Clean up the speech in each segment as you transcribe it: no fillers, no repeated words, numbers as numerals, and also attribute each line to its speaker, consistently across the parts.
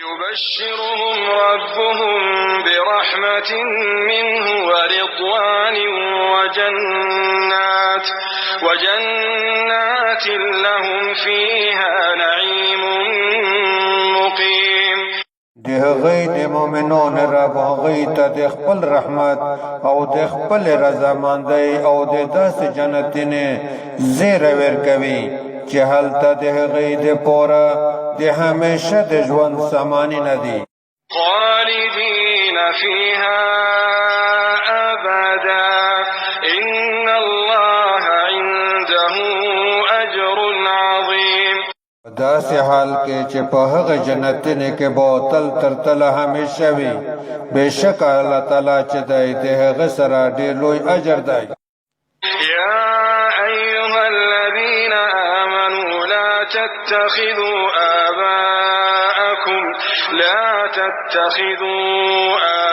Speaker 1: يبشرهم ربهم برحمة منه ورضوان وجنات لهم فيها نعيم مقيم.
Speaker 2: دی هغوی د مؤمنون رب هغوی ته د خپل رحمت او د خپل رضامندۍ او د داسې جنتونو زیری ورکوي چې هلته د هغوی دپاره د همیشه د ژوند سامانونه دي.
Speaker 1: خالدین فیها ابدا ان الله عنده اجر عظیم.
Speaker 2: داسې حال کې چې په هغه جنتونو کې به تل تر تله همیشه وي، بېشکه الله تعالی چې دی د هغه سره ډېر لوی اجر دی.
Speaker 1: یا ایها الذین آمنوا لا تتخذوا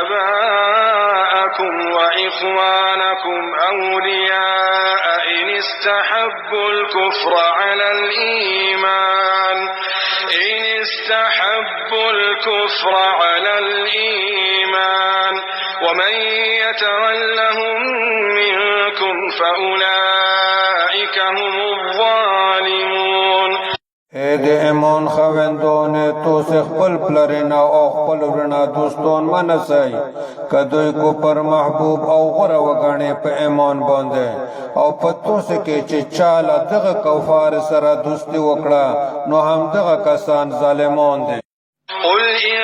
Speaker 1: آباءكم وإخوانكم أولياء إن استحبوا الكفر على الإيمان ومن يتولهم منكم فأولئك هم الظالمون.
Speaker 2: اے د ایمان خاوندانو تاسې خپل پلرونه او خپل ورونه دوستان منسئ که دوی کفر محبوب او غوره وګڼئ په ایمان باندې او په تاسې کې چې چا له دغه کفار سره دوستي وکړه نو همدغه کسان ظالمان دي.
Speaker 1: قل إن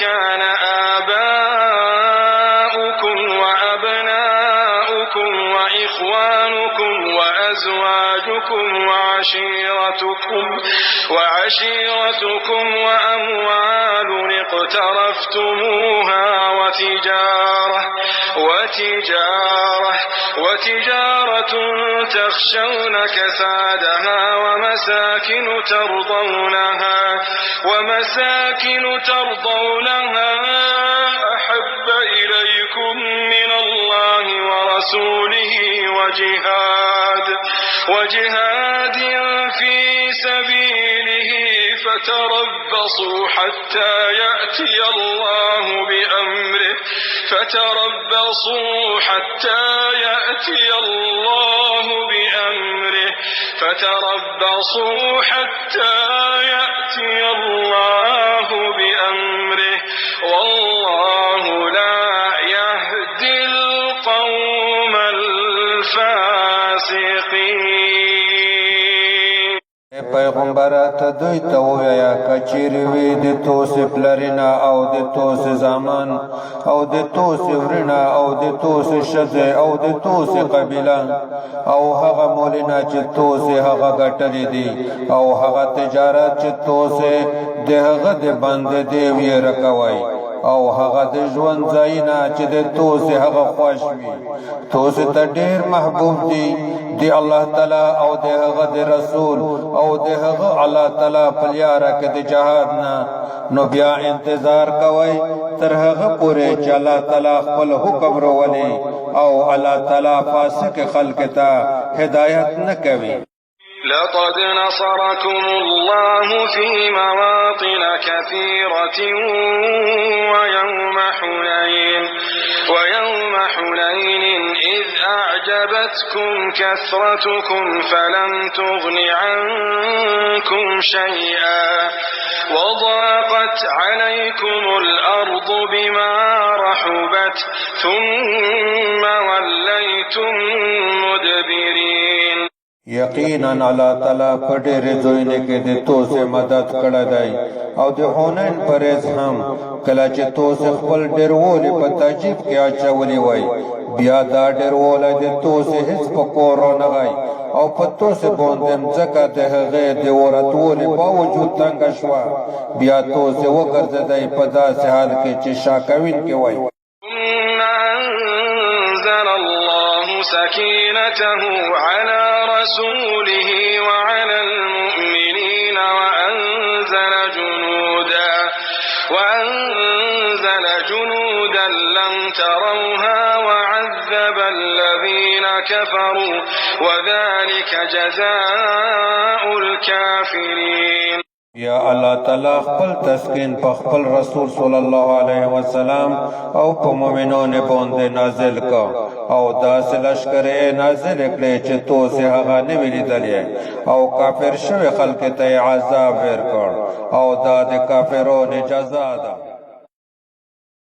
Speaker 1: كان آباؤكم وأبناؤكم وإخوانكم وأزواجكم وعشيرتكم وأموال اقترفتموها وتجارة تخشون كسادها ومساكن ترضونها أحب إليكم من الله ورسوله وجهاد في سبيله فتربصوا حتى يأتي الله بأمره والله لا يهدي القوم الفاسقين.
Speaker 2: پیغمبره ته دوی ته ووایه که چیرې وي د تاسې پلرونه او د تاسې زامن او د تاسې ورونه او د تاسې ښځې او د تاسې قبیله او هغه مولونه چې تاسې هغه ګټلي دي او هغه تجارت چې تاسې د هغه د بندې دی ویره کوئ او هغه د ژوند ځایونه چې د تاسې هغه خوښ وي تاسې ته ډېر محبوب دي د الله تعالی او د هغه د رسول او د هغه الله تعالی په لاره کې د جهاد نه نو بیا انتظار کوئ تر هغه پورې چې الله تعالی خپل حکم راولي او الله تعالی فاسق خلق ته هدایت نه کوي.
Speaker 1: لقد نصركم الله في مواطن كثيرة ويوم حنين إذ أعجبتكم كثرتكم فلم تغن عنكم شيئا وضاقت عليكم الأرض بما رحبت ثم وليتم مدبرين.
Speaker 2: یقینا الله تعالی په ډېرې ځایونو کې د تاسې مدد کړی دی او د حنین په ورځ هم کله چې تاسې خپل ډېروالی په تعجیب کې اچولی وای بیا دا ډېروالی د تاسې هېڅ په کور رانغی او په تاسې باندې مځکه د هغې د ورتوالي باوجود تنګه شوه بیا تاسې وګرځېدئ په داسې حال کې چې شا کوونکي وای.
Speaker 1: سكينته على رسوله وعلى المؤمنين وأنزل جنودا لم تروها وعذب الذين كفروا وذلك جزاء الكافرين.
Speaker 2: یا الله تعالی خپل تسکین په خپل رسول صلی الله علیه وسلم او په مؤمنانو باندې نازل کا او داسې لشکر نازل کړي چې تو سه هغه نه ویلیدلې او کافر شوی خلک ته عذاب ورکړ او دا د کافرونو جزا ده.